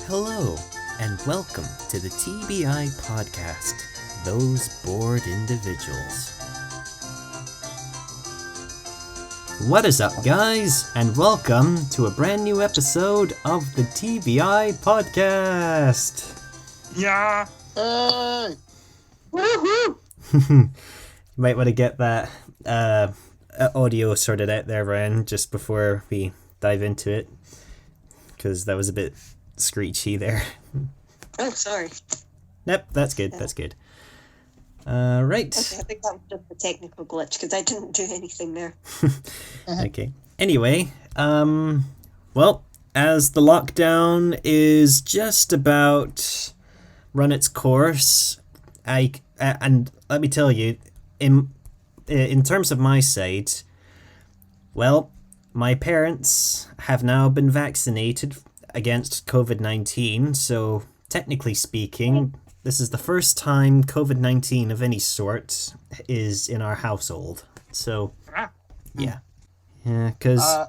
Hello, and welcome to the TBI Podcast, Those Bored Individuals. What is up, guys, and welcome to a brand new episode of the TBI Podcast. Yeah. Hey! Woohoo! You might want to get that audio sorted out there, Ryan, just before we dive into it, because that was a bit screechy there. Oh, sorry. Nope, that's good, that's good. Right. Okay, I think that was just a technical glitch because I didn't do anything there. Okay. Anyway, well, as the lockdown is just about run its course, and let me tell you, in terms of my side, well, my parents have now been vaccinated against COVID-19, so technically speaking, this is the first time COVID-19 of any sort is in our household. So, yeah. Yeah, because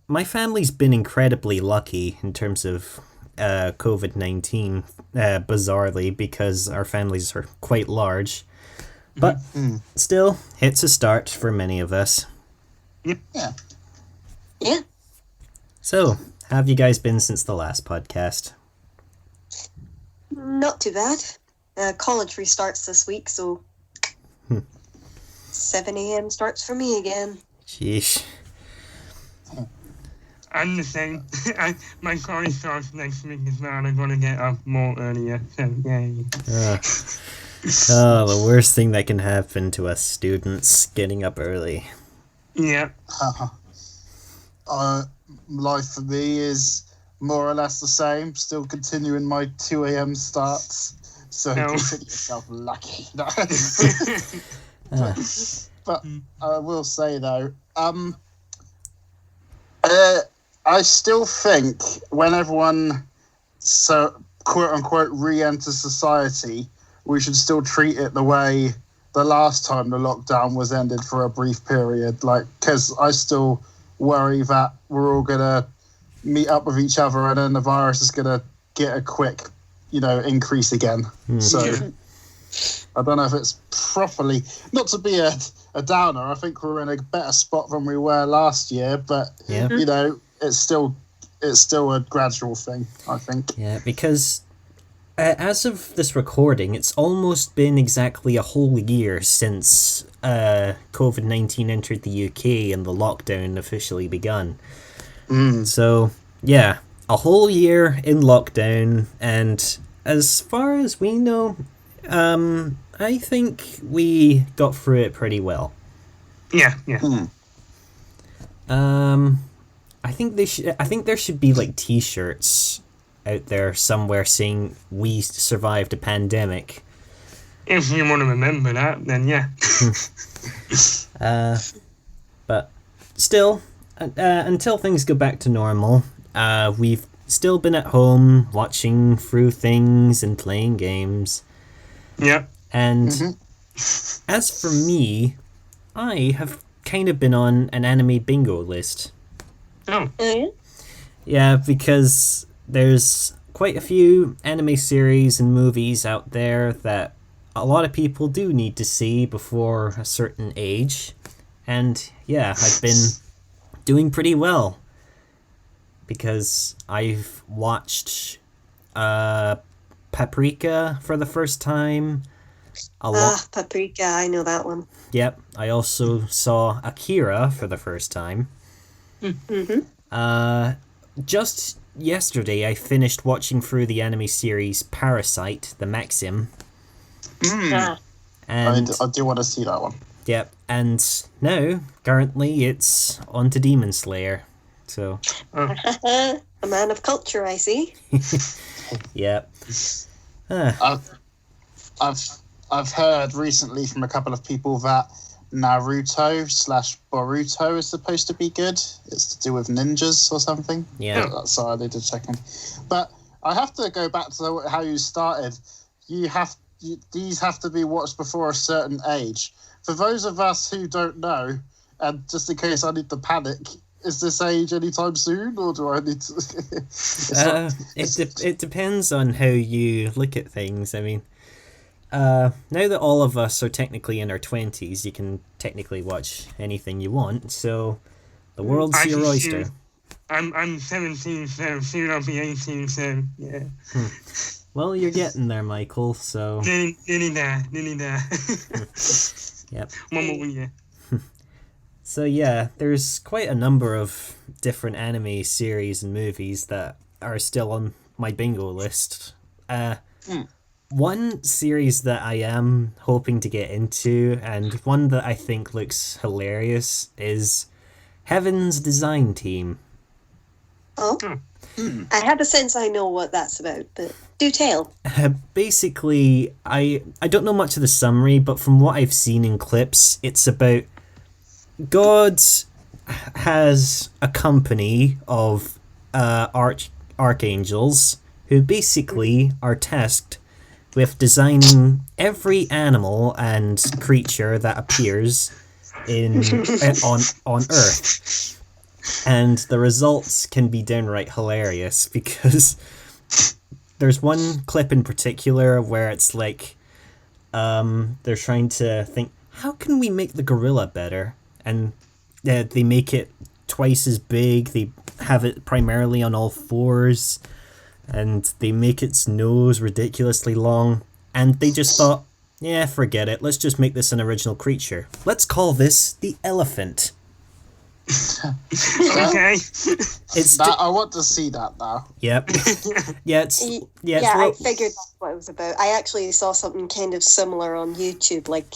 my family's been incredibly lucky in terms of COVID-19, bizarrely, because our families are quite large. But still, it's a start for many of us. Yep. Yeah. So, how have you guys been since the last podcast? Not too bad. College restarts this week, so 7 a.m. starts for me again. Sheesh. I'm the same. My college starts next week as well. I'm going to get up more earlier, so yay. The worst thing that can happen to us students, getting up early. Yeah. Life for me is more or less the same. Still continuing my 2 a.m. starts. So consider yourself lucky. But I will say though, I still think when everyone quote unquote re-enters society, we should still treat it the way the last time the lockdown was ended for a brief period. Because I still worry that we're all gonna meet up with each other and then the virus is gonna get a quick, increase again. So I don't know if it's properly, not to be a downer. I think we're in a better spot than we were last year, but it's still a gradual thing, I think. Yeah, because as of this recording, it's almost been exactly a whole year since COVID-19 entered the UK and the lockdown officially begun. So, yeah, a whole year in lockdown, and as far as we know, I think we got through it pretty well. Yeah. I think there should be like T-shirts out there somewhere saying we survived a pandemic. If you want to remember that, then yeah. But still, until things go back to normal, we've still been at home watching through things and playing games. Yeah. And as for me, I have kind of been on an anime bingo list. Oh. Yeah, because there's quite a few anime series and movies out there that a lot of people do need to see before a certain age. And yeah, I've been doing pretty well because I've watched Paprika for the first time. Paprika, I know that one. Yep, I also saw Akira for the first time. Just yesterday, I finished watching through the anime series Parasite, the Maxim. And I do want to see that one. Yep, and now, currently, it's on to Demon Slayer. So, A man of culture, I see. yep. I've heard recently from a couple of people that Naruto/Boruto is supposed to be good. It's to do with ninjas or something. Yeah. Sorry, I need to check in. But I have to go back to how you started. These have to be watched before a certain age. For those of us who don't know, and just in case I need to panic, is this age anytime soon, or do I need to? It depends on how you look at things. I mean, now that all of us are technically in our 20s, you can technically watch anything you want. So the world's your oyster. I'm 17, so soon I'll be 18. So yeah. Well, you're getting there, Michael. So Nearly there. Yep. One more year. So yeah, there's quite a number of different anime series and movies that are still on my bingo list. One series that I am hoping to get into, and one that I think looks hilarious, is Heaven's Design Team. Oh, I have a sense I know what that's about, but do tell. Basically, I don't know much of the summary, but from what I've seen in clips, it's about God has a company of archangels who basically are tasked with designing every animal and creature that appears on Earth. And the results can be downright hilarious because there's one clip in particular where it's like they're trying to think, how can we make the gorilla better? And they make it twice as big. They have it primarily on all fours, and they make its nose ridiculously long. And they just thought, yeah, forget it. Let's just make this an original creature. Let's call this the elephant. Okay. I want to see that now. Yep. I figured that's what it was about. I actually saw something kind of similar on YouTube. Like,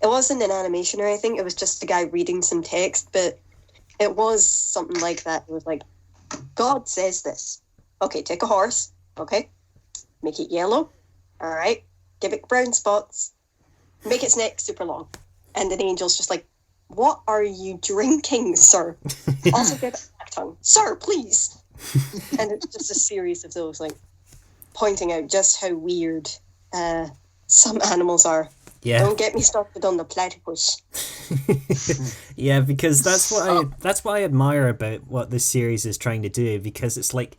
it wasn't an animation or anything. It was just a guy reading some text, but it was something like that. It was like, God says this. Okay, take a horse. Okay, make it yellow. All right, give it brown spots. Make its neck super long. And an angel's just like, what are you drinking, sir? Also give it a black tongue. Sir, please. And it's just a series of those, like, pointing out just how weird some animals are. Yeah. Don't get me started on the platypus. Yeah, because that's what I admire about what this series is trying to do, because it's like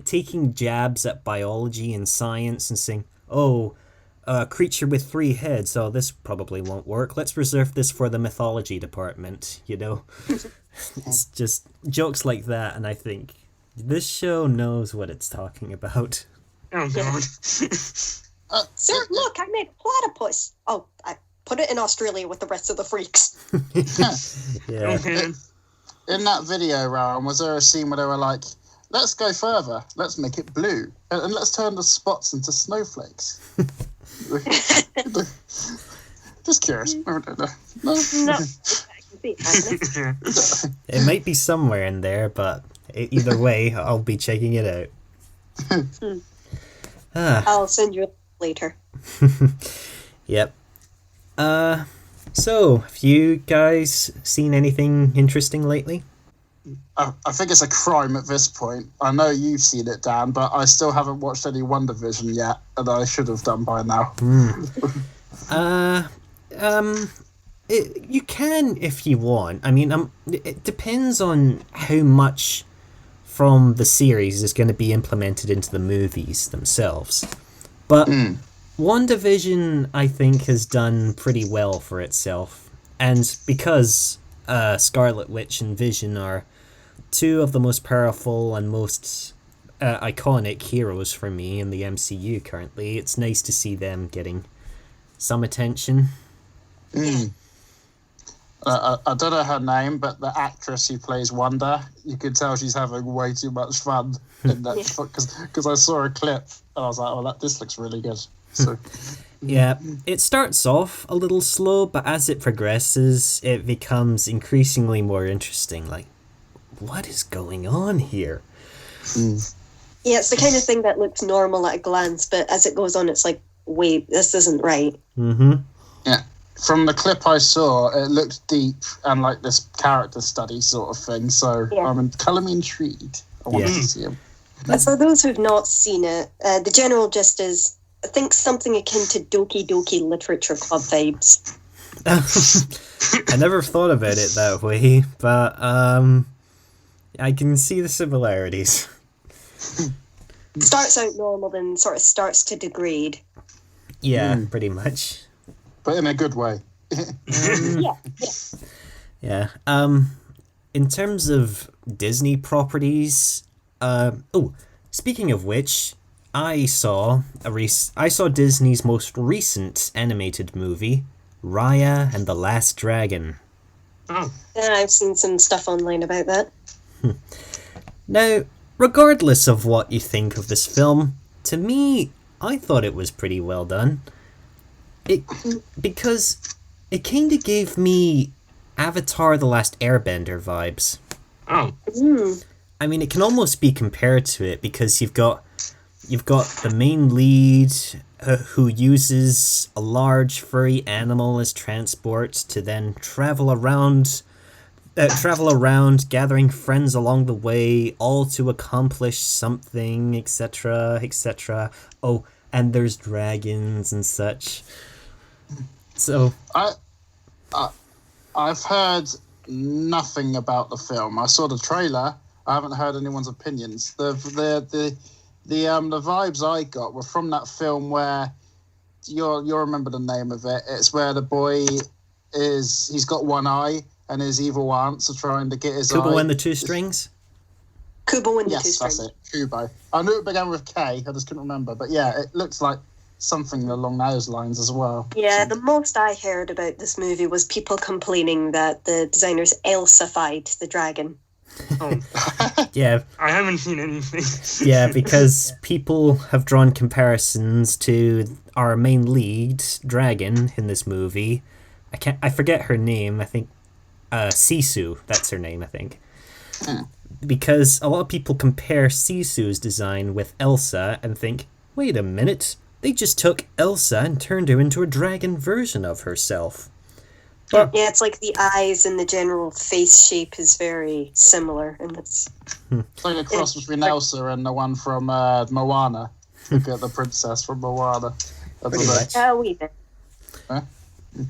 taking jabs at biology and science and saying, oh, a creature with 3 heads, oh, this probably won't work. Let's reserve this for the mythology department, you know? It's just jokes like that, and I think this show knows what it's talking about. Oh, God. Sir, look, I made a platypus. Oh, I put it in Australia with the rest of the freaks. Yeah. Okay. In that video, Ryan, was there a scene where they were like, let's go further, let's make it blue, and let's turn the spots into snowflakes? Just curious. No. No, I can see it happening. It might be somewhere in there, but either way, I'll be checking it out. I'll send you a later. Yep. So, have you guys seen anything interesting lately? I think it's a crime at this point. I know you've seen it, Dan, but I still haven't watched any WandaVision yet, and I should have done by now. You can if you want. I mean, it depends on how much from the series is going to be implemented into the movies themselves. But WandaVision, I think, has done pretty well for itself. And because Scarlet Witch and Vision are 2 of the most powerful and most iconic heroes for me in the MCU currently, it's nice to see them getting some attention. I don't know her name, but the actress who plays Wanda, you can tell she's having way too much fun in that, because I saw a clip and I was like, oh, this looks really good. So yeah, it starts off a little slow, but as it progresses, it becomes increasingly more interesting. Like, what is going on here? Yeah, it's the kind of thing that looks normal at a glance, but as it goes on, it's like, wait, this isn't right. Yeah. From the clip I saw, it looked deep and like this character study sort of thing. So I'm colour me intrigued. I want to see him. And for those who've not seen it, the general gist is, I think something akin to Doki Doki Literature Club vibes. I never thought about it that way, but I can see the similarities. Starts out normal, then sort of starts to degrade. Yeah, pretty much. But in a good way. Yeah. In terms of Disney properties, speaking of which, I saw Disney's most recent animated movie, Raya and the Last Dragon. Oh, Yeah, I've seen some stuff online about that. Now, regardless of what you think of this film, to me, I thought it was pretty well done. Because it kind of gave me Avatar: The Last Airbender vibes. oh, I mean, it can almost be compared to it because you've got the main lead who uses a large furry animal as transport to then travel around, gathering friends along the way, all to accomplish something, etc., etc. Oh, and there's dragons and such. So I've heard nothing about the film. I saw the trailer. I haven't heard anyone's opinions. The vibes I got were from that film where you'll remember the name of it. It's where the boy he's got one eye and his evil aunts are trying to get his Kubo eye. and the Two Strings. Kubo and the Two Yes, that's Strings. it. Kubo. I knew it began with K. I just couldn't remember. But yeah, it looks like something along those lines as well. Yeah, the most I heard about this movie was people complaining that the designers Elsa-fied the dragon. oh. Yeah, I haven't seen anything. yeah, because people have drawn comparisons to our main lead, Dragon, in this movie. I forget her name, I think Sisu, that's her name, I think. Because a lot of people compare Sisu's design with Elsa and think, wait a minute, they just took Elsa and turned her into a dragon version of herself. But Yeah, it's like the eyes and the general face shape is very similar, and it's It's like a cross between Elsa and the one from Moana. Look at the princess from Moana. That's Pretty what much. a wee bit. Huh?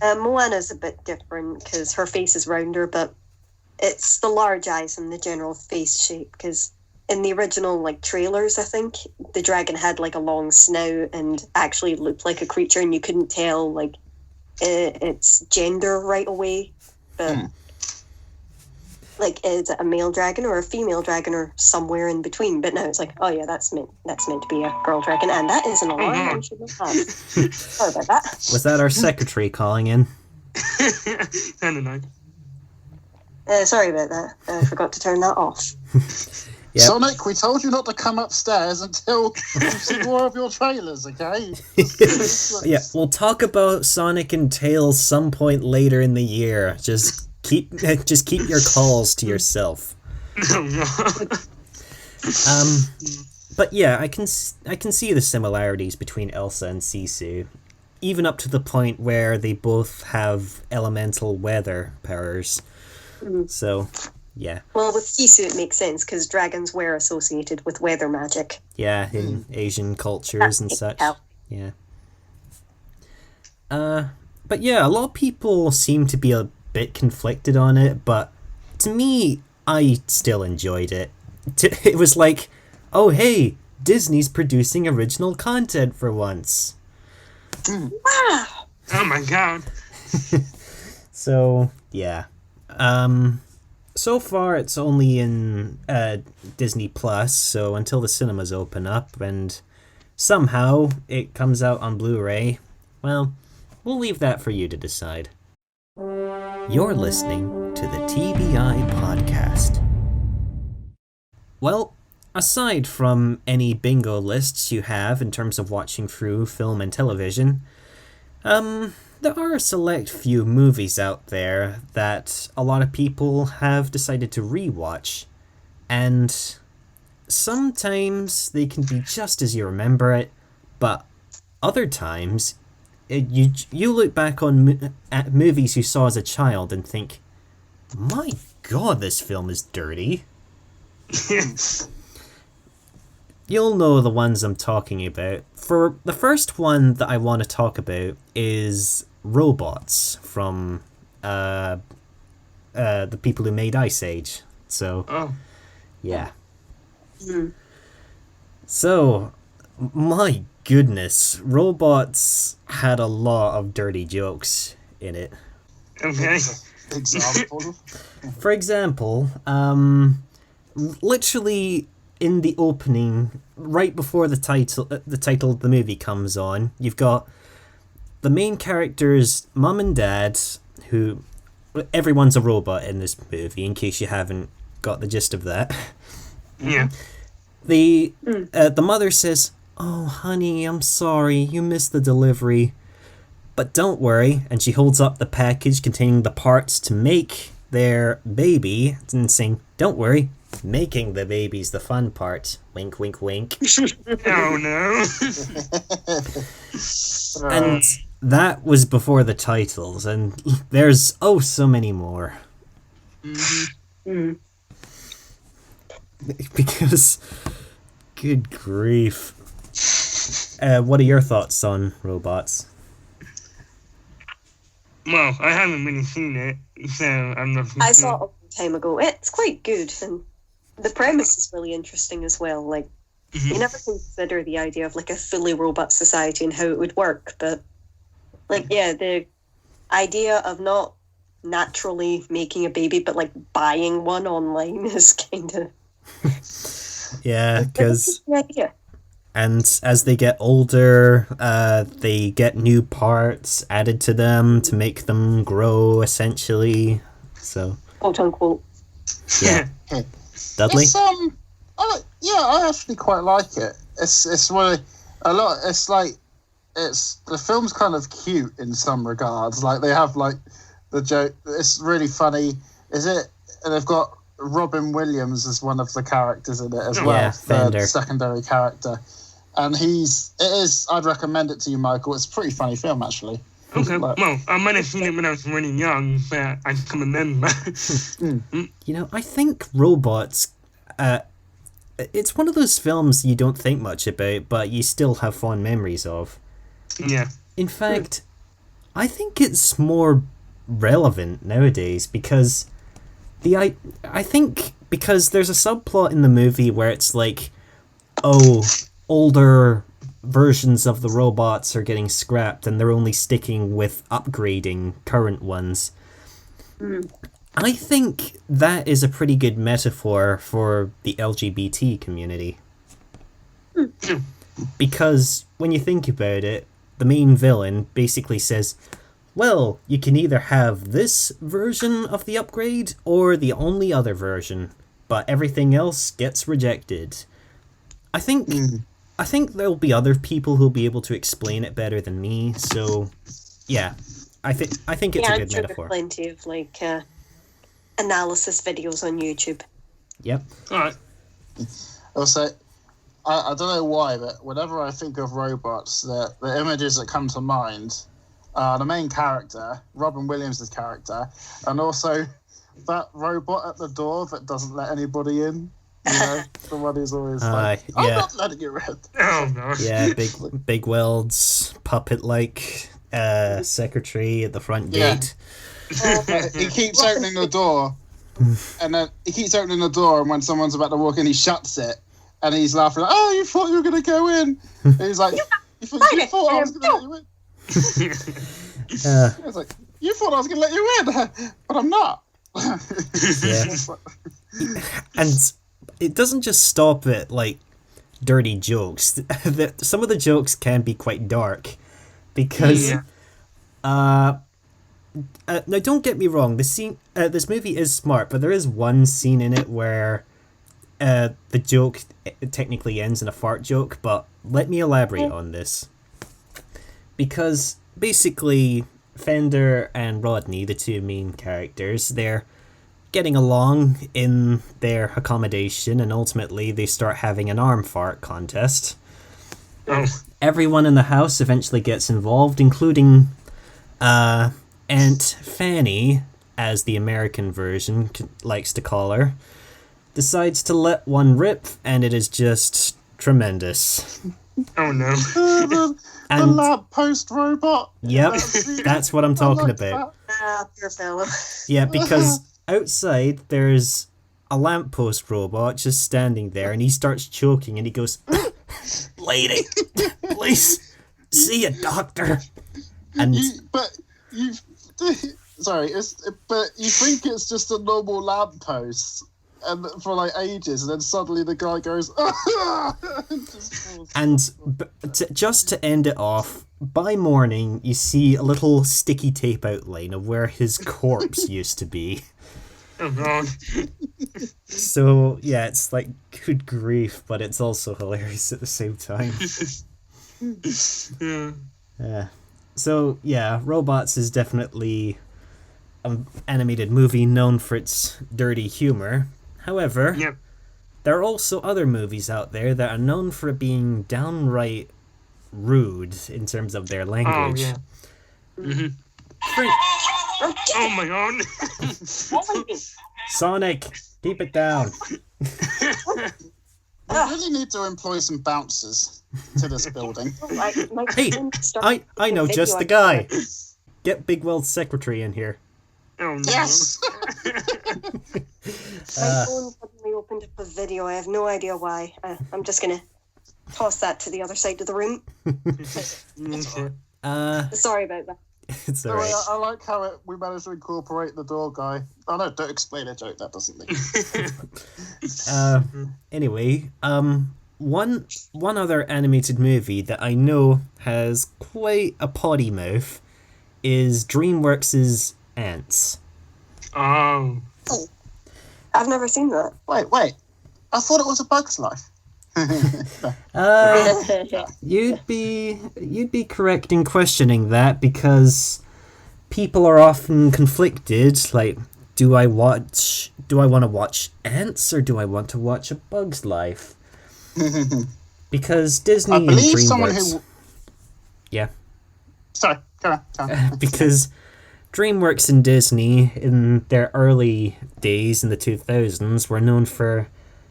Moana's a bit different because her face is rounder, but it's the large eyes and the general face shape. Because in the original trailers, I think the dragon had a long snout and actually looked like a creature, and you couldn't tell its gender right away. But is it a male dragon or a female dragon or somewhere in between? But now it's oh yeah, that's meant to be a girl dragon, and that is an alarm I should have had. Sorry about that. was that our secretary calling in? I don't know. Sorry about that. I forgot to turn that off. Yep. Sonic, we told you not to come upstairs until you see more of your trailers, okay? Yeah, we'll talk about Sonic and Tails some point later in the year. Just keep your calls to yourself. But yeah, I can see the similarities between Elsa and Sisu, even up to the point where they both have elemental weather powers. So, yeah. Well, with Sisu it makes sense because dragons were associated with weather magic. Yeah, in Asian cultures and such. Yeah. But yeah, a lot of people seem to be a bit conflicted on it, but to me, I still enjoyed it. It was like, oh hey, Disney's producing original content for once. Wow! Oh my god. So, yeah. So far it's only in Disney Plus, so until the cinemas open up and somehow it comes out on Blu-ray, well, we'll leave that for you to decide. You're listening to the TBI Podcast. Well, aside from any bingo lists you have in terms of watching through film and television, there are a select few movies out there that a lot of people have decided to rewatch, and sometimes they can be just as you remember it, but other times you look back at movies you saw as a child and think, my god, this film is dirty. You'll know the ones I'm talking about. For the first one that I want to talk about is Robots from the people who made Ice Age. So, Oh. Yeah. Mm. So, my goodness, robots had a lot of dirty jokes in it. Okay. Example. For example, literally in the opening, right before the title of the movie comes on, you've got the main character's mum and dad, who everyone's a robot in this movie, in case you haven't got the gist of that. Yeah. The mother says, "Oh, honey, I'm sorry, you missed the delivery. But don't worry," and she holds up the package containing the parts to make their baby, and saying, "Don't worry, making the baby's the fun part. Wink, wink, wink." Oh no. And that was before the titles, and there's so many more. Mm. Because, good grief. What are your thoughts on robots? Well, I haven't really seen it, so I'm not too I sure. saw it a long time ago. It's quite good, and the premise is really interesting as well. Like, you never consider the idea of like a fully robot society and how it would work, but like, yeah, the idea of not naturally making a baby, but like buying one online is kind of Yeah, because... idea. And as they get older, they get new parts added to them to make them grow, essentially. So, Quote unquote. yeah. Dudley? It's, I actually quite like it. It's really a lot. It's like the film's kind of cute in some regards. Like they have like the joke. It's really funny. Is it? And they've got Robin Williams as one of the characters in it as well. Yeah, Fender. The secondary character. And I'd recommend it to you, Michael. It's a pretty funny film, actually. Okay, Like- well, I might have seen it when I was really young, but I can remember. You know, I think robots... it's one of those films you don't think much about, but you still have fond memories of. Yeah. In fact, I think it's more relevant nowadays because I think because there's a subplot in the movie where it's like, older versions of the robots are getting scrapped and they're only sticking with upgrading current ones. I think that is a pretty good metaphor for the LGBT community. Because when you think about it, the main villain basically says, well, you can either have this version of the upgrade or the only other version, but everything else gets rejected. I think there'll be other people who'll be able to explain it better than me, so yeah, I think it's a I'm good sure metaphor. there's plenty of like analysis videos on YouTube. Yep. Alright. Also, I don't know why, but whenever I think of robots, the images that come to mind are the main character, Robin Williams' character, and also that robot at the door that doesn't let anybody in. You know, the one who's always like, I'm yeah. not letting you in. Oh, gosh. Yeah, Big Weld's puppet-like secretary at the front Yeah. gate. He keeps opening the door, and then and when someone's about to walk in, he shuts it, and he's laughing like, "Oh, you thought you were going to go in?" And he's like, "You thought I was going to let you in?" It's like, "You thought I was going to let you in, but I'm not." Yeah. And it doesn't just stop at, like, dirty jokes. Some of the jokes can be quite dark. Because, now don't get me wrong, this movie is smart, but there is one scene in it where the joke technically ends in a fart joke, but let me elaborate on this. Because, basically, Fender and Rodney, the two main characters, they're getting along in their accommodation, and ultimately they start having an arm fart contest. Oh. Everyone in the house eventually gets involved, including Aunt Fanny, as the American version likes to call her, decides to let one rip, and it is just tremendous. Oh, no. The And lamppost robot. yep, that's what I'm talking about. Ah, poor fellow. Yeah, because outside there's a lamppost robot just standing there, and he starts choking, and he goes, "Lady, please see a doctor." And sorry, but you think it's just a normal lamppost, and for like ages, and then suddenly the guy goes, just to end it off, by morning you see a little sticky tape outline of where his corpse used to be. Oh god. So yeah, it's like, good grief, but it's also hilarious at the same time. Yeah. So yeah, Robots is definitely an animated movie known for its dirty humor. However, Yep. there are also other movies out there that are known for being downright rude in terms of their Oh language. yeah. Mm-hmm. Oh my god. Sonic, keep it down. we really need to employ some bouncers to this building. Hey, I know just the guy. Get Big Will's secretary in here. Oh no. Yes. My phone suddenly opened up a video. I have no idea why. I'm just gonna toss that to the other side of the room. Okay. Sorry about that. It's No, alright. I like how we managed to incorporate the door guy. Oh no, don't explain a joke, that doesn't leak. Anyway, one other animated movie that I know has quite a potty mouth is DreamWorks' Ants. Oh. I've never seen that. Wait. I thought it was A Bug's Life. You'd be correct in questioning that, because people are often conflicted. Like, do I want to watch Ants or do I want to watch A Bug's Life? Because Disney I and believe DreamWorks. someone who. Yeah. Sorry, go on. Because DreamWorks and Disney in their early days in the 2000s were known for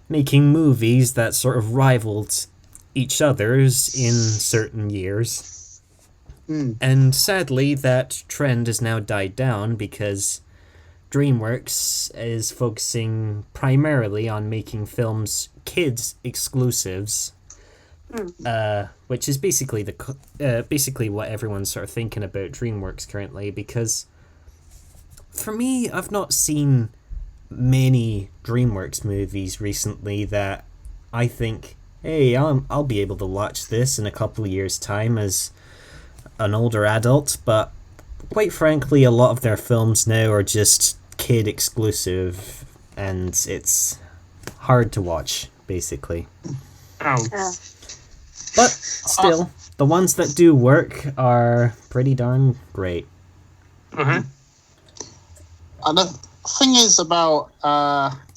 making movies that sort of rivaled each other's in certain years. And sadly, that trend has now died down because DreamWorks is focusing primarily on making films kids exclusives, which is basically basically what everyone's sort of thinking about DreamWorks currently. Because for me, I've not seen many DreamWorks movies recently that I think, hey, I'll be able to watch this in a couple of years' time as an older adult. But quite frankly, a lot of their films now are just kid exclusive, and it's hard to watch, basically. Oh. But still, the ones that do work are pretty darn great. Uh-huh. And the thing is about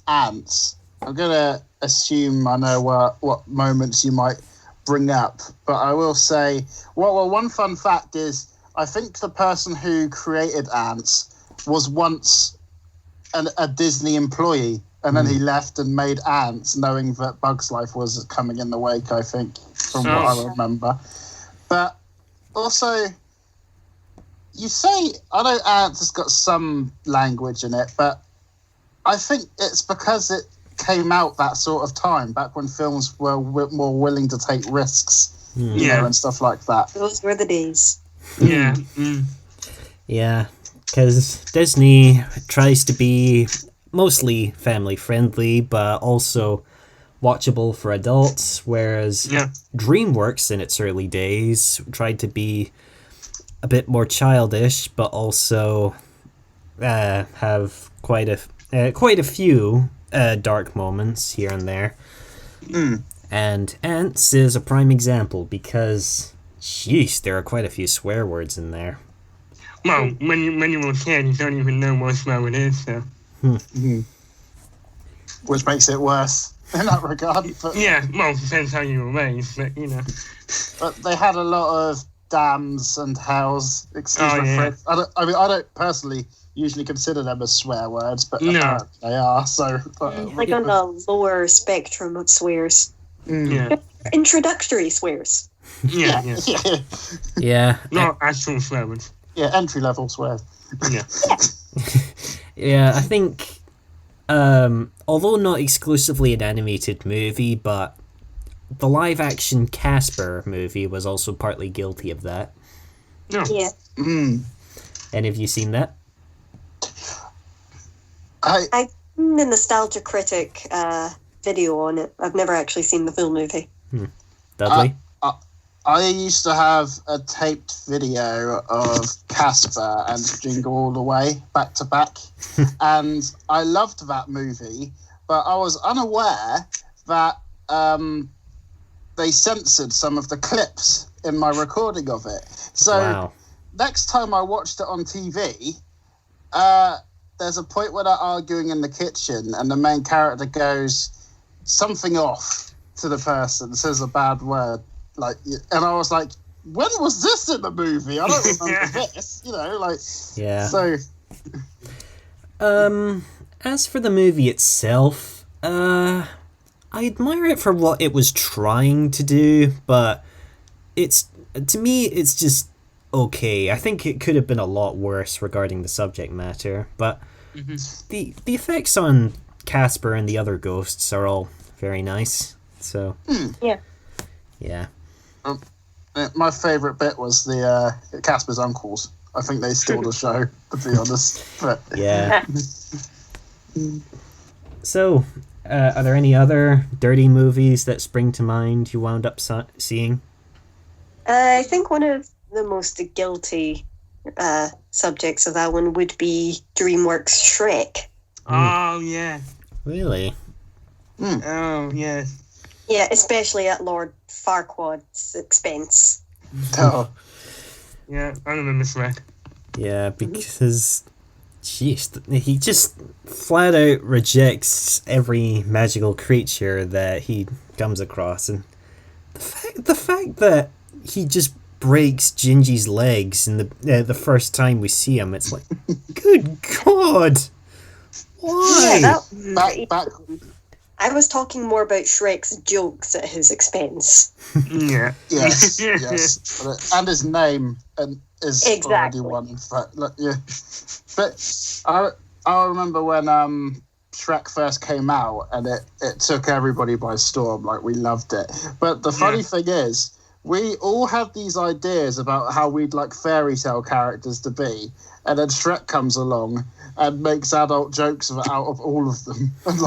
ants, I'm going to assume I know what moments you might bring up, but I will say, well, one fun fact is, I think the person who created Ants was once a Disney employee, and then he left and made Ants, knowing that Bug's Life was coming in the wake, I think, from what I remember. But also, you say, I know Ants has got some language in it, but I think it's because it came out that sort of time, back when films were more willing to take risks, you know, and stuff like that. Those were the days. Yeah. Yeah, because Disney tries to be mostly family friendly, but also watchable for adults, whereas DreamWorks in its early days tried to be a bit more childish, but also have quite a few dark moments here and there. And Ants is a prime example because, jeez, there are quite a few swear words in there. Well, when you're a kid, you don't even know what smell it is, so. Which makes it worse in that regard. But, yeah, well, depends how you were raised, but, you know. But they had a lot of dams and hells. Excuse my French. I don't personally usually consider them as swear words, but apparently they are. So, like on the lower spectrum of swears. Yeah. Introductory swears. Yeah. Yeah. Not actual swear words. Yeah, entry level swears. Yeah. Yeah, I think although not exclusively an animated movie, but the live-action Casper movie was also partly guilty of that. No. Yeah. Any of you seen that? I've seen the Nostalgia Critic video on it. I've never actually seen the full movie. Dudley? I used to have a taped video of Casper and Jingle All the Way back to back, and I loved that movie, but I was unaware that they censored some of the clips in my recording of it. So Wow. next time I watched it on TV, there's a point where they're arguing in the kitchen, and the main character goes something off to the person, says a bad word. And I was like, when was this in the movie? I don't remember this, Yeah. So, As for the movie itself, I admire it for what it was trying to do, but to me, it's just okay. I think it could have been a lot worse regarding the subject matter, but the effects on Casper and the other ghosts are all very nice. So, yeah. My favourite bit was the Casper's uncles. I think they stole the show, to be honest. But Yeah. So, are there any other dirty movies that spring to mind you wound up seeing? I think one of the most guilty subjects of that one would be DreamWorks' Shrek. Oh, yeah. Really? Oh, yeah. Yeah, especially at Lord Farquaad's expense. oh, Yeah, I remember Shrek. Yeah, because, jeez, he just flat out rejects every magical creature that he comes across, and the fact that he just breaks Gingy's legs in the first time we see him, it's like, good God, why? Yeah, back. I was talking more about Shrek's jokes at his expense. Yeah. Yes, and his name is Exactly. already one. But I remember when Shrek first came out, and it took everybody by storm. Like, we loved it. But the funny thing is, we all had these ideas about how we'd like fairy tale characters to be, and then Shrek comes along and makes adult jokes out of all of them, and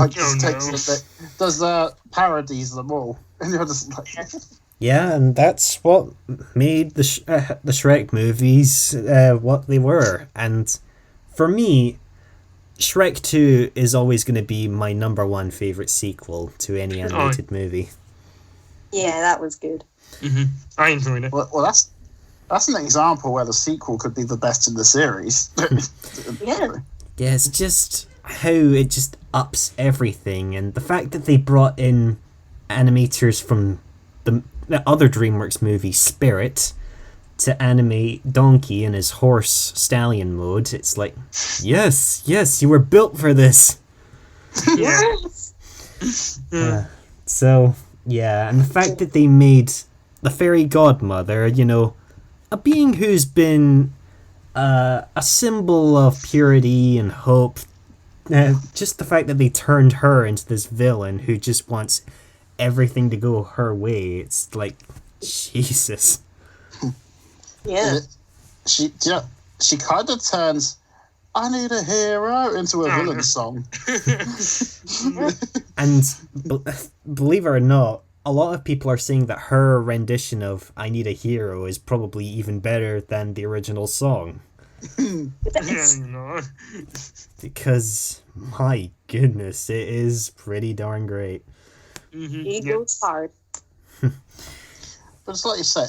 does parodies them all, and you're just like, Yeah, and that's what made the Shrek movies what they were. And for me, Shrek 2 is always going to be my number one favourite sequel to any animated movie. Yeah, that was good. I enjoyed it. well, that's an example where the sequel could be the best in the series. Yeah. Yeah, it's just how it just ups everything. And the fact that they brought in animators from the other DreamWorks movie, Spirit, to animate Donkey in his horse stallion mode, it's like, yes, you were built for this. Yes. So, yeah, and the fact that they made the fairy godmother, a being who's been a symbol of purity and hope, just the fact that they turned her into this villain who just wants everything to go her way, it's like, Jesus. Yeah. She kind of turns "I Need a Hero" into a villain song. And believe it or not, a lot of people are saying that her rendition of "I Need a Hero" is probably even better than the original song. Because, my goodness, it is pretty darn great. He goes hard. But it's like you say,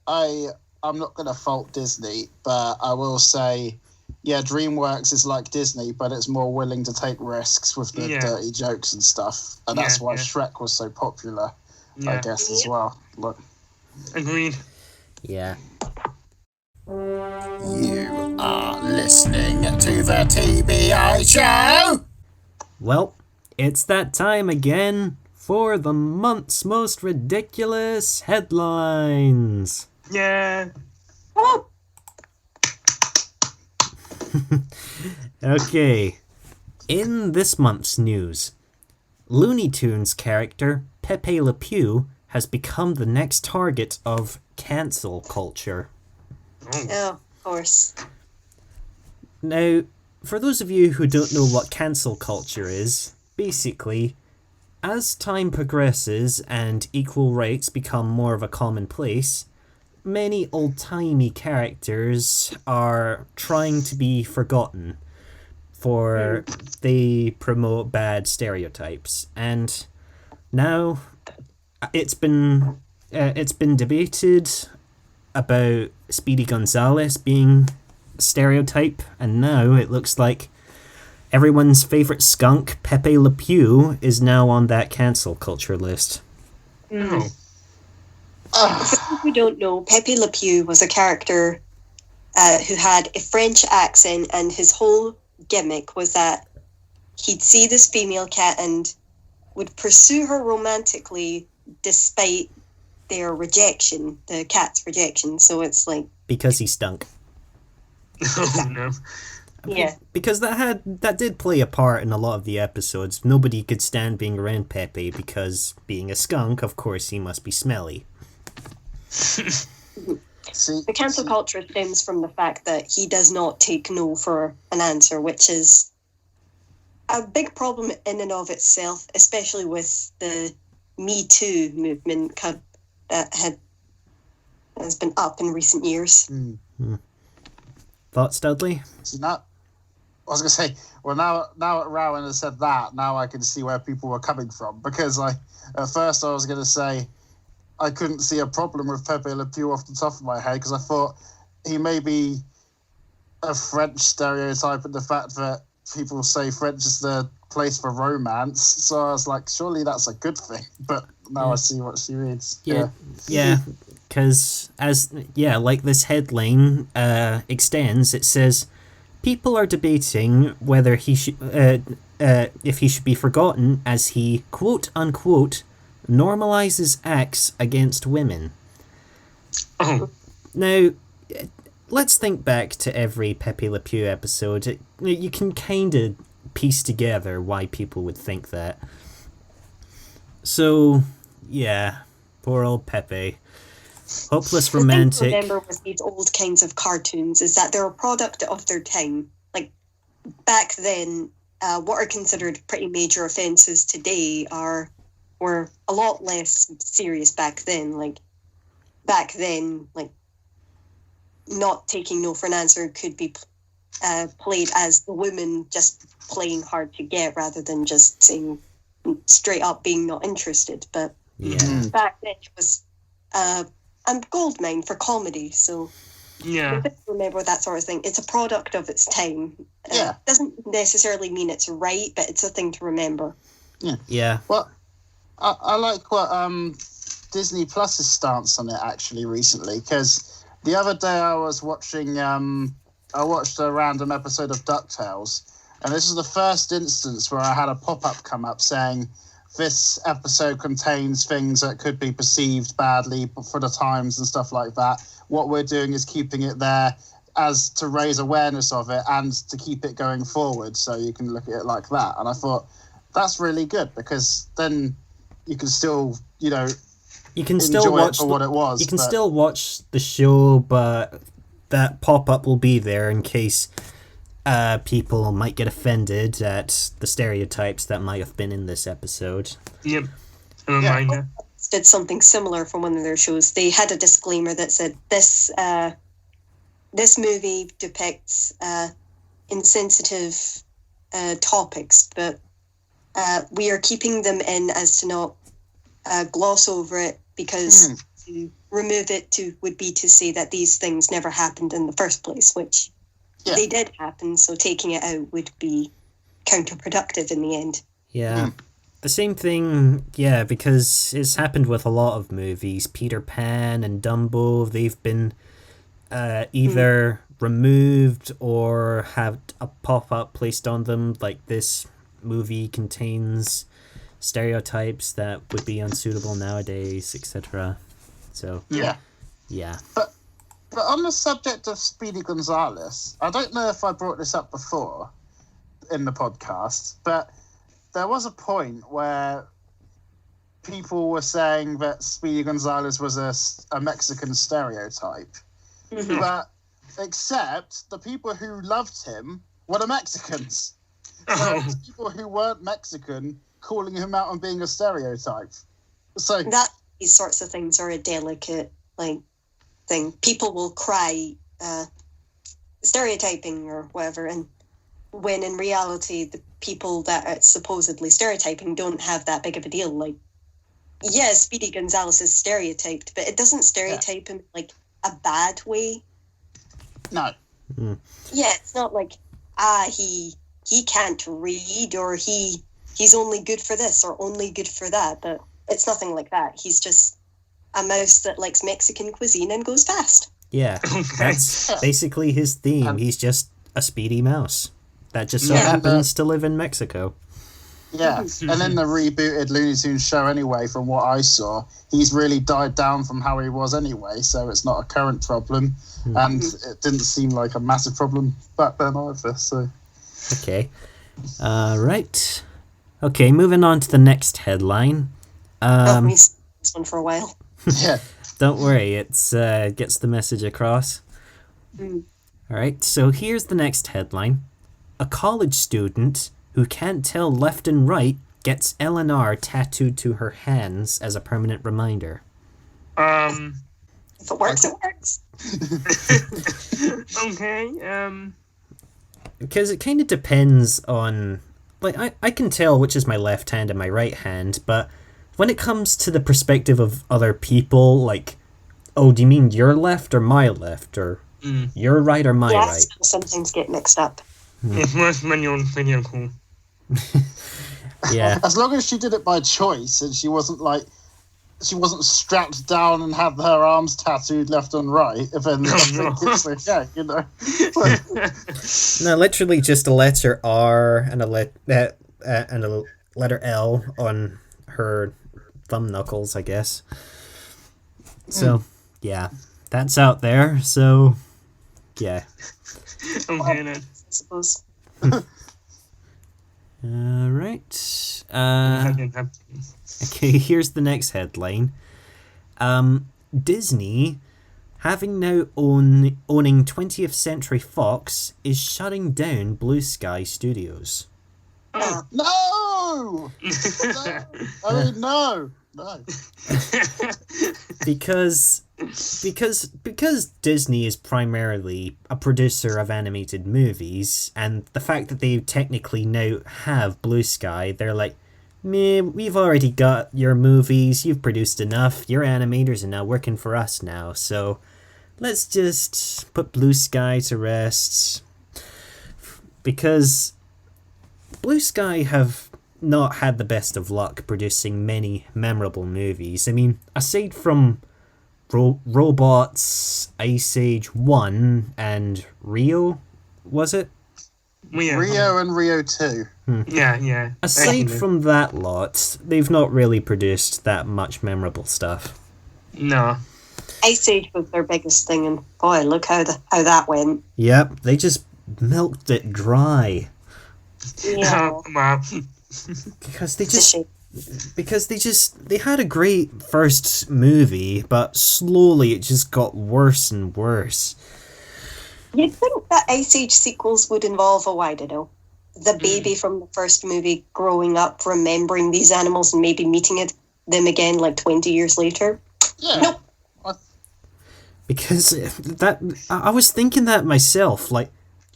I'm not going to fault Disney, but I will say, yeah, DreamWorks is like Disney, but it's more willing to take risks with the dirty jokes and stuff. And that's why Shrek was so popular, I guess, as well. Look. Agreed. Yeah. You are listening to the TBI show! Well, it's that time again for the month's most ridiculous headlines. Yeah. Okay, In this month's news, Looney Tunes character Pepe Le Pew has become the next target of cancel culture. Oh, of course. Now, for those of you who don't know what cancel culture is, basically, as time progresses and equal rights become more of a commonplace, many old-timey characters are trying to be forgotten, for they promote bad stereotypes. And now it's been debated about Speedy Gonzales being a stereotype, and now it looks like everyone's favorite skunk, Pepe Le Pew, is now on that cancel culture list. Oh. For those who don't know, Pepe Le Pew was a character who had a French accent, and his whole gimmick was that he'd see this female cat and would pursue her romantically despite their rejection, the cat's rejection. So it's like... Because he stunk. Oh, no. Yeah. Because that did play a part in a lot of the episodes. Nobody could stand being around Pepe because, being a skunk, of course he must be smelly. The cancel culture stems from the fact that he does not take no for an answer, which is a big problem in and of itself, especially with the Me Too movement that has been up in recent years. Thoughts, Dudley? See, now, I was going to say, well, now that Rowan has said that, now I can see where people were coming from. Because at first I was going to say I couldn't see a problem with Pepe Le Pew off the top of my head, because I thought he may be a French stereotype in the fact that people say French is the place for romance. So I was like, surely that's a good thing. But now I see what she means. Yeah. Because like this headline extends, it says people are debating whether he should, if he should be forgotten as he quote unquote normalizes acts against women. Oh. Now, let's think back to every Pepe Le Pew episode. You can kind of piece together why people would think that. So, yeah, poor old Pepe. Hopeless romantic. The thing to remember with these old kinds of cartoons is that they're a product of their time. Like, back then, what are considered pretty major offences today were a lot less serious back then. Like, back then, like, not taking no for an answer could be played as the woman just playing hard to get rather than just saying straight up being not interested. But back then it was a goldmine for comedy. So Yeah. remember that sort of thing. It's a product of its time. It doesn't necessarily mean it's right, but it's a thing to remember. Yeah. Well, I like what Disney Plus's stance on it actually recently, because the other day I was watching, I watched a random episode of DuckTales, and this is the first instance where I had a pop-up come up saying, this episode contains things that could be perceived badly for the times and stuff like that. What we're doing is keeping it there as to raise awareness of it and to keep it going forward, so you can look at it like that. And I thought, that's really good, because then you can still, you can still watch it for what it was. You can still watch the show, but that pop-up will be there in case people might get offended at the stereotypes that might have been in this episode. Yep. A reminder. Did something similar from one of their shows. They had a disclaimer that said this movie depicts insensitive topics, but we are keeping them in as to not gloss over it, because to remove it would be to say that these things never happened in the first place, which they did happen, so taking it out would be counterproductive in the end. Yeah. The same thing, because it's happened with a lot of movies. Peter Pan and Dumbo, they've been either removed or have a pop-up placed on them, like this movie contains stereotypes that would be unsuitable nowadays, etc. So yeah. But on the subject of Speedy Gonzales, I don't know if I brought this up before. in the podcast, but there was a point where people were saying that Speedy Gonzalez was a Mexican stereotype. Mhm. But except the people who loved him were the Mexicans. So Oh, it's people who weren't Mexican calling him out on being a stereotype. So These sorts of things are a delicate thing. People will cry stereotyping or whatever, and when in reality the people that are supposedly stereotyping don't have that big of a deal. Like, yeah, Speedy Gonzalez is stereotyped, but it doesn't stereotype him like a bad way. no. Yeah, it's not like he can't read, or he's only good for this or only good for that. But it's nothing like that. He's just a mouse that likes Mexican cuisine and goes fast. Yeah, okay. that's basically his theme. He's just a speedy mouse that just so Yeah, happens to live in Mexico. Yeah, and in the rebooted Looney Tunes show anyway, from what I saw, he's really died down from how he was anyway, so it's not a current problem, and it didn't seem like a massive problem back then either, so... Okay. Right. Okay, moving on to the next headline. We've seen this one for a while. Yeah. Don't worry, it's gets the message across. Mm. All right, so here's the next headline. A college student who can't tell left and right gets LNR tattooed to her hands as a permanent reminder. If it works, it works. Okay, Because it kind of depends on... Like, I can tell which is my left hand and my right hand, but when it comes to the perspective of other people, like, oh, do you mean your left or my left? Or your right or my right? Sometimes get mixed up. it's worse when you're on video call. Yeah. As long as she did it by choice and she wasn't strapped down and had her arms tattooed left and right, then I think it's okay, you know. No, literally just a letter R and a letter L on her thumb knuckles, I guess. So, yeah, that's out there. So, yeah. Okay then. I suppose. All right. That didn't happen. Okay, here's the next headline. Disney, having now owning 20th Century Fox, is shutting down Blue Sky Studios. Oh. No! No! Because Disney is primarily a producer of animated movies, and the fact that they technically now have Blue Sky, they're like, meh, we've already got your movies, you've produced enough, your animators are now working for us now, so let's just put Blue Sky to rest. Because Blue Sky have not had the best of luck producing many memorable movies. I mean, aside from Robots, Ice Age 1, and Rio, was it? Rio and Rio 2. Yeah. Aside from that lot, they've not really produced that much memorable stuff. No. Ice Age was their biggest thing, and boy, look how that went. Yep, they just milked it dry. Yeah. Wow. Because It's a shame. they had a great first movie, but slowly it just got worse and worse. You'd think that Ice Age sequels would involve a Widow. The baby from the first movie growing up, remembering these animals and maybe meeting them again like 20 years later. Yeah. Nope. Because I was thinking that myself, like,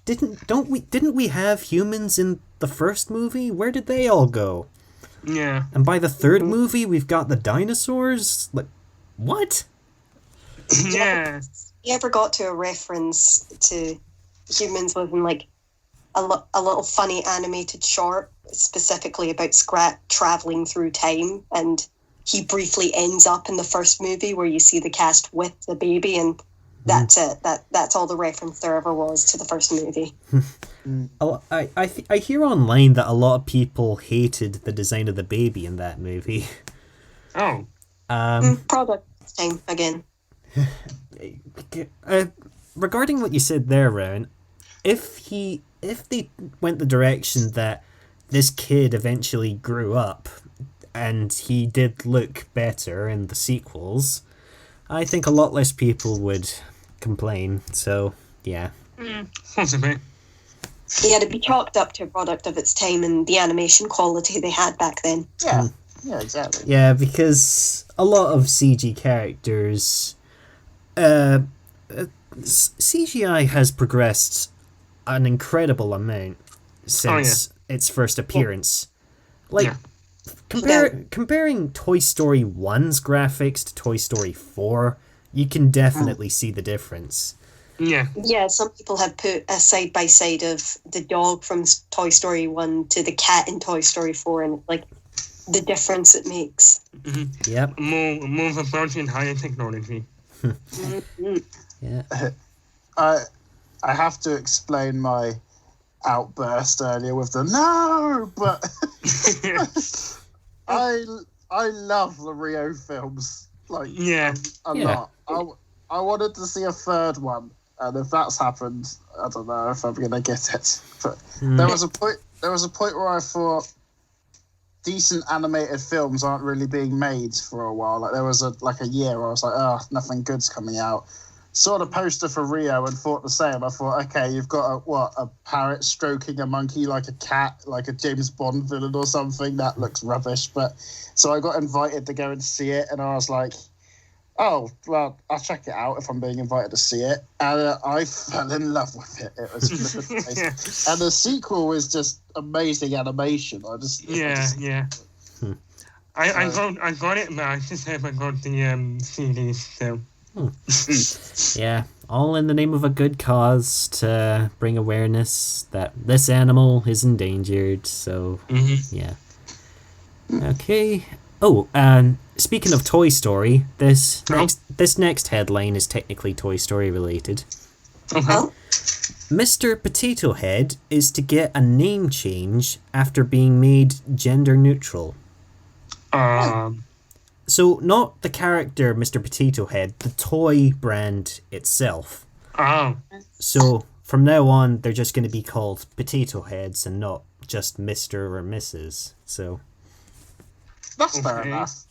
didn't we have humans in the first movie? Where did they all go? Yeah. And by the third movie, we've got the dinosaurs? Like, what? Yeah. You ever got to a reference to humans within like a little funny animated short specifically about Scrat traveling through time, and he briefly ends up in the first movie where you see the cast with the baby, and that's it. That's all the reference there ever was to the first movie. I hear online that a lot of people hated the design of the baby in that movie. Oh. Product time again. Regarding what you said there, Rowan, if if they went the direction that this kid eventually grew up and he did look better in the sequels, I think a lot less people would complain. So, yeah. Possibly. Yeah, it'd be chalked up to a product of its time and the animation quality they had back then. Yeah, yeah, exactly. Yeah, because a lot of CG characters, CGI has progressed an incredible amount since its first appearance. Comparing Toy Story 1's graphics to Toy Story 4, you can definitely see the difference. Yeah. Yeah, some people have put a side by side of the dog from Toy Story 1 to the cat in Toy Story 4, and like the difference it makes. Mm-hmm. Yep. More of a approach in higher technology. Yeah. I have to explain my outburst earlier with the no, but I love the Rio films a lot. I wanted to see a third one, and if that's happened, I don't know if I'm gonna get it. But there was a point where I thought decent animated films aren't really being made for a while. Like there was a year where I was like, oh, nothing good's coming out. Saw the poster for Rio and thought the same. I thought, okay, you've got a parrot stroking a monkey like a cat, like a James Bond villain or something. That looks rubbish. But so I got invited to go and see it, and I was like, oh, well, I'll check it out if I'm being invited to see it. And I fell in love with it. It was amazing. And the sequel was just amazing animation. I got it, but I just haven't got the CD still. Yeah, all in the name of a good cause to bring awareness that this animal is endangered. So, yeah. Okay. Oh, and speaking of Toy Story, this next headline is technically Toy Story related. Mr. Potato Head is to get a name change after being made gender neutral. So not the character Mr. Potato Head, the toy brand itself. So from now on, they're just going to be called Potato Heads and not just Mr. or Mrs. So that's fair enough.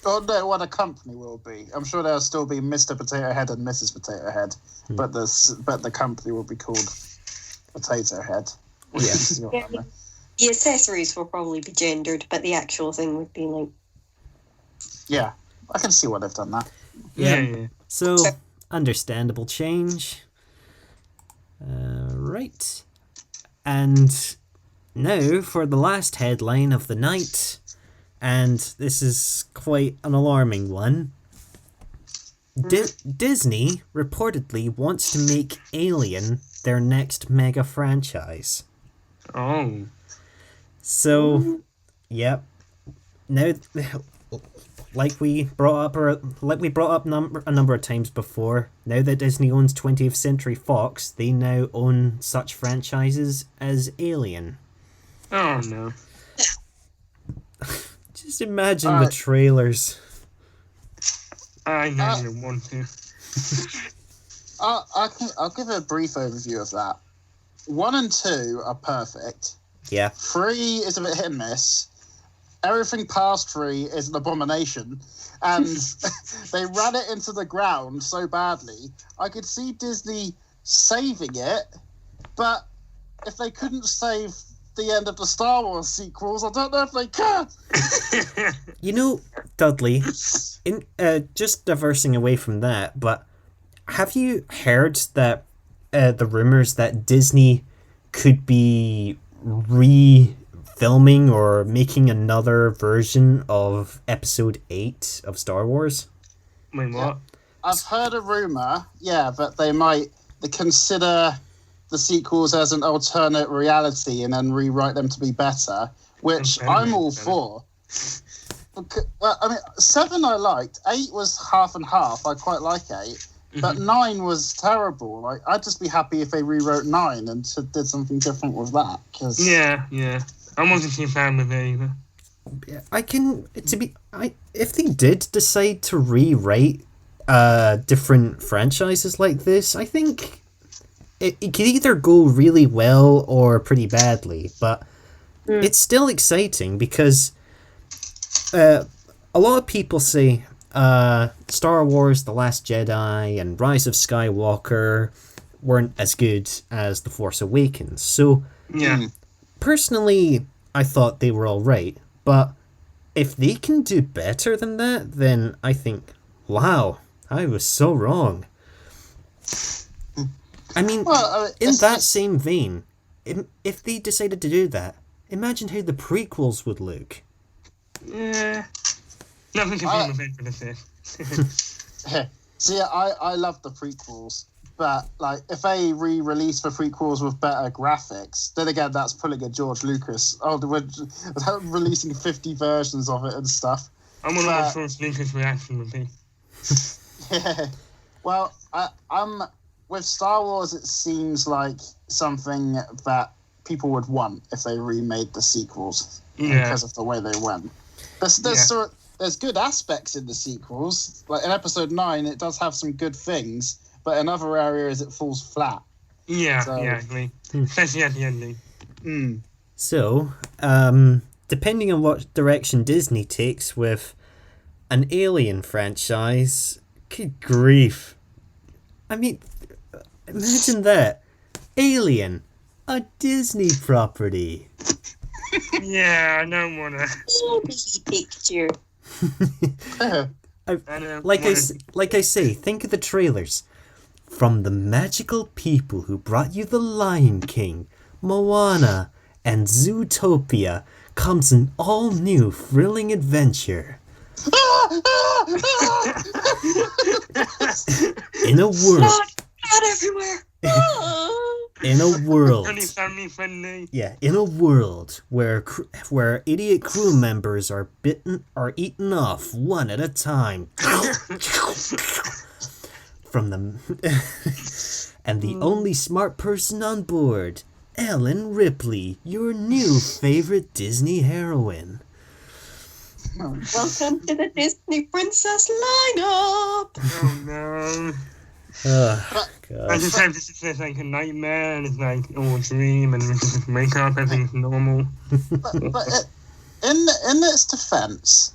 Oh no, what a company will be. I'm sure there'll still be Mr. Potato Head and Mrs. Potato Head, but the company will be called Potato Head. Yes. The accessories will probably be gendered, but the actual thing would be like. Yeah, I can see why they've done that. Yeah. So, understandable change. Right. And now for the last headline of the night. And this is quite an alarming one. Disney reportedly wants to make Alien their next mega franchise. Oh. So, yep. Now, like we brought up a number of times before, now that Disney owns 20th Century Fox, they now own such franchises as Alien. Oh no. Just imagine the trailers. I know you want to. I'll give a brief overview of that. 1 and 2 are perfect. Yeah. 3 is a bit hit and miss. Everything past 3 is an abomination. And they ran it into the ground so badly. I could see Disney saving it, but if they couldn't save the end of the Star Wars sequels, I don't know if they can. You know, Dudley, just diversing away from that, but have you heard that the rumors that Disney could be filming or making another version of Episode 8 of Star Wars? Wait, what? I've heard a rumor, but they might consider the sequels as an alternate reality and then rewrite them to be better, which I'm all for. Well, I mean, 7 I liked. 8 was half and half. I quite like 8. But 9 was terrible. Like, I'd just be happy if they rewrote 9 and did something different with that. Cause... Yeah. I wasn't too fan with it either. If they did decide to rewrite different franchises like this, I think it could either go really well or pretty badly, but it's still exciting because a lot of people say Star Wars The Last Jedi and Rise of Skywalker weren't as good as The Force Awakens. So, personally, I thought they were alright, but if they can do better than that, then I think, wow, I was so wrong. I mean, in that same vein, if they decided to do that, imagine how the prequels would look. Yeah. Nothing can be with this. See, I love the prequels, but like if they re-release the prequels with better graphics, then again that's pulling a George Lucas. Oh, we're releasing 50 versions of it and stuff. I wonder what George Lucas' reaction would be. Yeah. Well, I'm with Star Wars. It seems like something that people would want if they remade the sequels because of the way they went. There's good aspects in the sequels. Like in Episode 9, it does have some good things, but in other areas it falls flat. Yeah, especially at the ending. So, depending on what direction Disney takes with an Alien franchise, good grief. I mean, imagine that. Alien, a Disney property. Yeah, I don't want to. Picture. Like I say, think of the trailers. From the magical people who brought you The Lion King, Moana, and Zootopia comes an all-new thrilling adventure. In a world. Not everywhere. In a world. Only family friendly. Yeah, in a world where idiot crew members are eaten off one at a time. From the and the only smart person on board, Ellen Ripley, your new favorite Disney heroine. Welcome to the Disney Princess lineup. Oh no. Oh, God. I just hope this is just like a nightmare and it's like all a dream and we just wake up, everything's normal. But in its defense,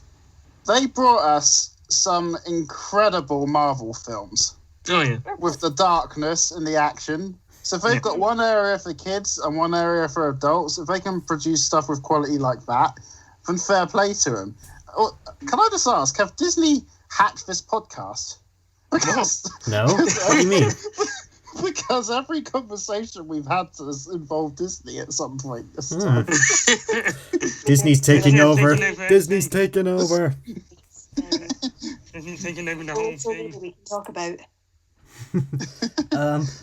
they brought us some incredible Marvel films. Oh yeah. With the darkness and the action. So if they've got one area for kids and one area for adults, if they can produce stuff with quality like that, then fair play to them. Can I just ask, have Disney hacked this podcast? Because, no? What do you mean? Because every conversation we've had has involved Disney at some point this time. Disney's taking over. Disney's taking over. Disney's taking over the whole thing. We can talk about.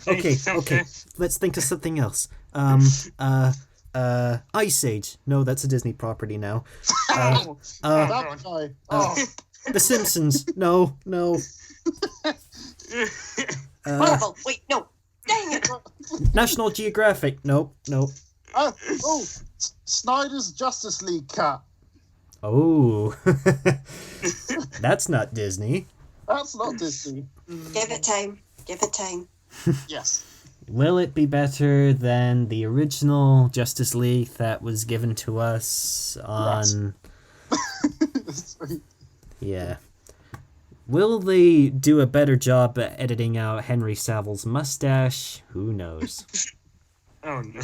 Okay. Let's think of something else. Ice Age. No, that's a Disney property now. That guy. The Simpsons. No. Marvel. Wait, no. Dang it. National Geographic. Nope. Snyder's Justice League cut. Oh. That's not Disney. That's not Disney. Give it time. Yes. Will it be better than the original Justice League that was given to us on... Yes. Yeah. Will they do a better job at editing out Henry Saville's mustache? Who knows? Oh no.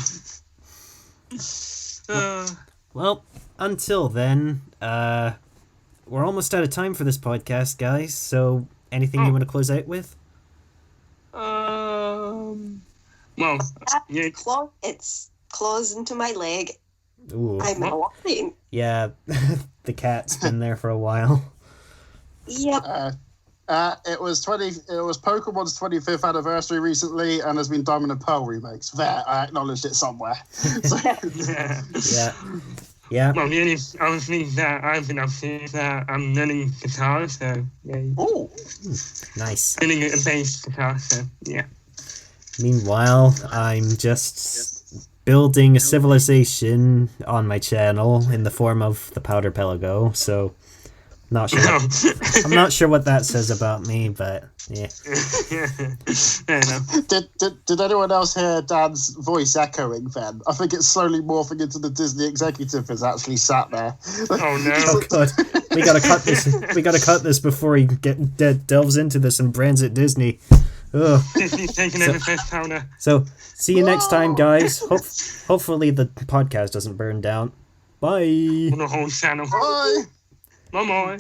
Well, until then, we're almost out of time for this podcast, guys. So, anything you want to close out with? Well, yeah. It's claws into my leg. Ooh. I'm laughing. Yeah, the cat's been there for a while. Yep. It was Pokemon's 25th anniversary recently, and there's been Diamond and Pearl remakes. There, I acknowledged it somewhere. So, Yeah. Well, the only other thing that I've been up to is that I'm learning guitar, so yeah. ooh. Nice. Learning a bass guitar, so yeah. Meanwhile, I'm just building a civilization on my channel in the form of the Powder Pelago, so Not sure. I'm not sure what that says about me, but yeah. Fair enough. Did anyone else hear Dan's voice echoing then? I think it's slowly morphing into the Disney executive who's actually sat there. Oh no. Oh god, we gotta cut this. We gotta cut this before he delves into this and brands it Disney. Ugh. Disney's taking over First Counter. So see you next time, guys. Hopefully the podcast doesn't burn down. Bye. On the whole channel. Bye! Bye-bye.